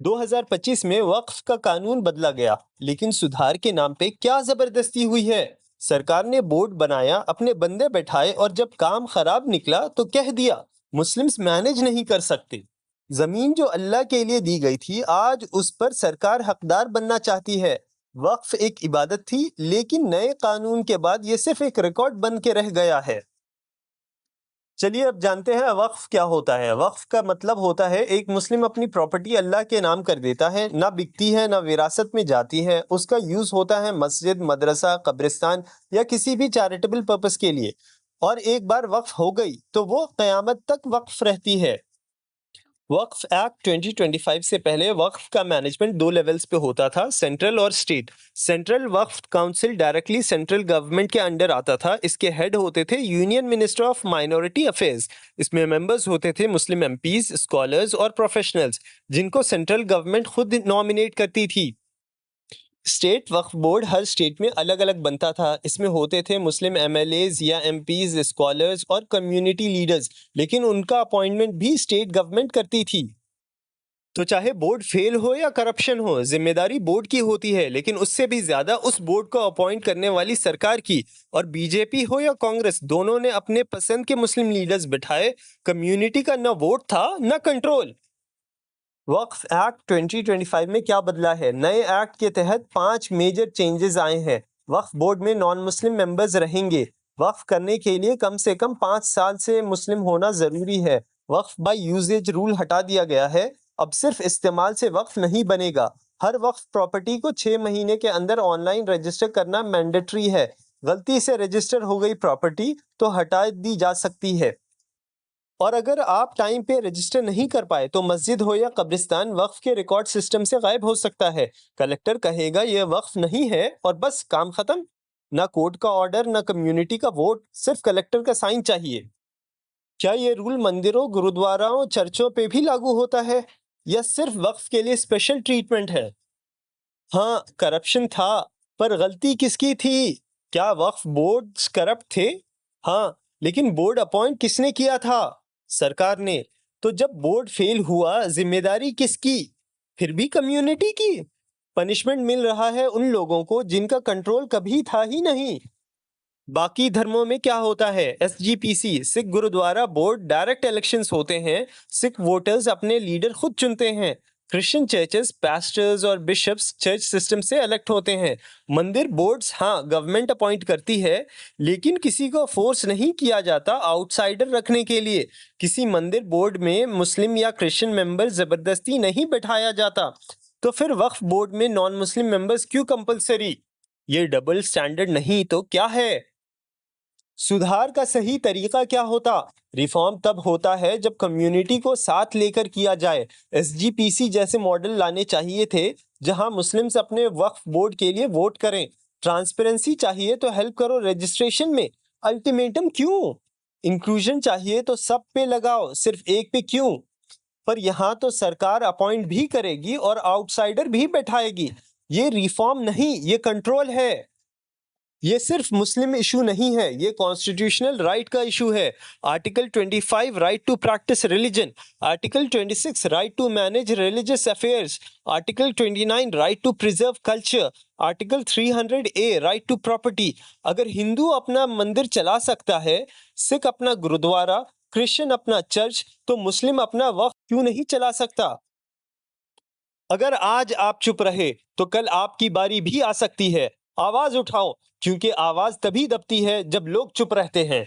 2025 में वक्फ का कानून बदला गया, लेकिन सुधार के नाम पे क्या जबरदस्ती हुई है। सरकार ने बोर्ड बनाया, अपने बंदे बैठाए और जब काम खराब निकला तो कह दिया मुस्लिम्स मैनेज नहीं कर सकते। जमीन जो अल्लाह के लिए दी गई थी, आज उस पर सरकार हकदार बनना चाहती है। वक्फ एक इबादत थी, लेकिन नए कानून के बाद ये सिर्फ एक रिकॉर्ड बन के रह गया है। चलिए अब जानते हैं वक्फ क्या होता है। वक्फ का मतलब होता है एक मुस्लिम अपनी प्रॉपर्टी अल्लाह के नाम कर देता है, ना बिकती है ना विरासत में जाती है। उसका यूज होता है मस्जिद, मदरसा, कब्रिस्तान या किसी भी चैरिटेबल पर्पस के लिए। और एक बार वक्फ हो गई तो वो कयामत तक वक्फ रहती है। वक्फ एक्ट 2025 से पहले वक्फ का मैनेजमेंट दो लेवल्स पे होता था, सेंट्रल और स्टेट। सेंट्रल वक्फ काउंसिल डायरेक्टली सेंट्रल गवर्नमेंट के अंडर आता था। इसके हेड होते थे union minister of minority affairs. इसमें मेंबर्स होते थे मुस्लिम एमपीज, स्कॉलर्स और प्रोफेशनल्स, जिनको सेंट्रल गवर्नमेंट खुद नॉमिनेट करती थी। स्टेट वक्फ बोर्ड हर स्टेट में अलग अलग बनता था। इसमें होते थे मुस्लिम एमएलएज या एमपीज, स्कॉलर्स और कम्युनिटी लीडर्स, लेकिन उनका अपॉइंटमेंट भी स्टेट गवर्नमेंट करती थी। तो चाहे बोर्ड फेल हो या करप्शन हो, जिम्मेदारी बोर्ड की होती है, लेकिन उससे भी ज्यादा उस बोर्ड को अपॉइंट करने वाली सरकार की। और बीजेपी हो या कांग्रेस, दोनों ने अपने पसंद के मुस्लिम लीडर्स बिठाए। कम्युनिटी का न वोट था न कंट्रोल। वक्फ एक्ट 2025 में क्या बदला है? नए एक्ट के तहत 5 मेजर चेंजेस आए हैं। वक्फ बोर्ड में नॉन मुस्लिम मेंबर्स रहेंगे। वक्फ करने के लिए कम से कम 5 साल से मुस्लिम होना जरूरी है। वक्फ बाय यूजेज रूल हटा दिया गया है। अब सिर्फ इस्तेमाल से वक्फ नहीं बनेगा। हर वक्फ प्रॉपर्टी को 6 महीने के अंदर ऑनलाइन रजिस्टर करना मैंडेटरी है। गलती से रजिस्टर हो गई प्रॉपर्टी तो हटा दी जा सकती है। और अगर आप टाइम पे रजिस्टर नहीं कर पाए तो मस्जिद हो या कब्रिस्तान वक्फ के रिकॉर्ड सिस्टम से गायब हो सकता है। कलेक्टर कहेगा यह वक्फ नहीं है और बस काम खत्म। ना कोर्ट का ऑर्डर, ना कम्युनिटी का वोट, सिर्फ कलेक्टर का साइन चाहिए। क्या ये रूल मंदिरों, गुरुद्वाराओं, चर्चों पे भी लागू होता है या सिर्फ वक्फ के लिए स्पेशल ट्रीटमेंट है? हाँ, करप्शन था, पर गलती किसकी थी? क्या वक्फ बोर्ड करप्ट थे? हाँ, लेकिन बोर्ड अपॉइंट किसने किया था? सरकार ने। तो जब बोर्ड फेल हुआ, जिम्मेदारी किसकी? फिर भी कम्युनिटी की। पनिशमेंट मिल रहा है उन लोगों को जिनका कंट्रोल कभी था ही नहीं। बाकी धर्मों में क्या होता है? SGPC Sikh gurdwara board direct elections होते हैं। सिख वोटर्स अपने लीडर खुद चुनते हैं। क्रिश्चियन चर्चेस पास्टर्स और बिशप्स चर्च सिस्टम से इलेक्ट होते हैं। मंदिर बोर्ड्स, हाँ, गवर्नमेंट अपॉइंट करती है, लेकिन किसी को फोर्स नहीं किया जाता आउटसाइडर रखने के लिए। किसी मंदिर बोर्ड में मुस्लिम या क्रिश्चियन मेंबर जबरदस्ती नहीं बैठाया जाता। तो फिर वक्फ बोर्ड में नॉन मुस्लिम मेंबर्स क्यों कंपलसरी? ये डबल स्टैंडर्ड नहीं तो क्या है? सुधार का सही तरीका क्या होता? रिफॉर्म तब होता है जब कम्युनिटी को साथ लेकर किया जाए। एसजीपीसी जैसे मॉडल लाने चाहिए थे, जहां मुस्लिम्स अपने वक्फ बोर्ड के लिए वोट करें। ट्रांसपेरेंसी चाहिए तो हेल्प करो रजिस्ट्रेशन में। अल्टीमेटम क्यों? इंक्लूजन चाहिए तो सब पे लगाओ, सिर्फ एक पे क्यों? पर यहाँ तो सरकार अपॉइंट भी करेगी और आउटसाइडर भी बैठाएगी। ये रिफॉर्म नहीं, ये कंट्रोल है। ये सिर्फ मुस्लिम इशू नहीं है, ये कॉन्स्टिट्यूशनल राइट का इशू है। Article 25 right to practise religion, article 26 right to manage religious affairs, article 29 right to preserve culture, article 300 A right to property. अगर हिंदू अपना मंदिर चला सकता है, सिख अपना गुरुद्वारा, क्रिश्चियन अपना चर्च, तो मुस्लिम अपना वक्फ क्यों नहीं चला सकता? अगर आज आप चुप रहे तो कल आपकी बारी भी आ सकती है। आवाज उठाओ, क्योंकि आवाज तभी दबती है जब लोग चुप रहते हैं।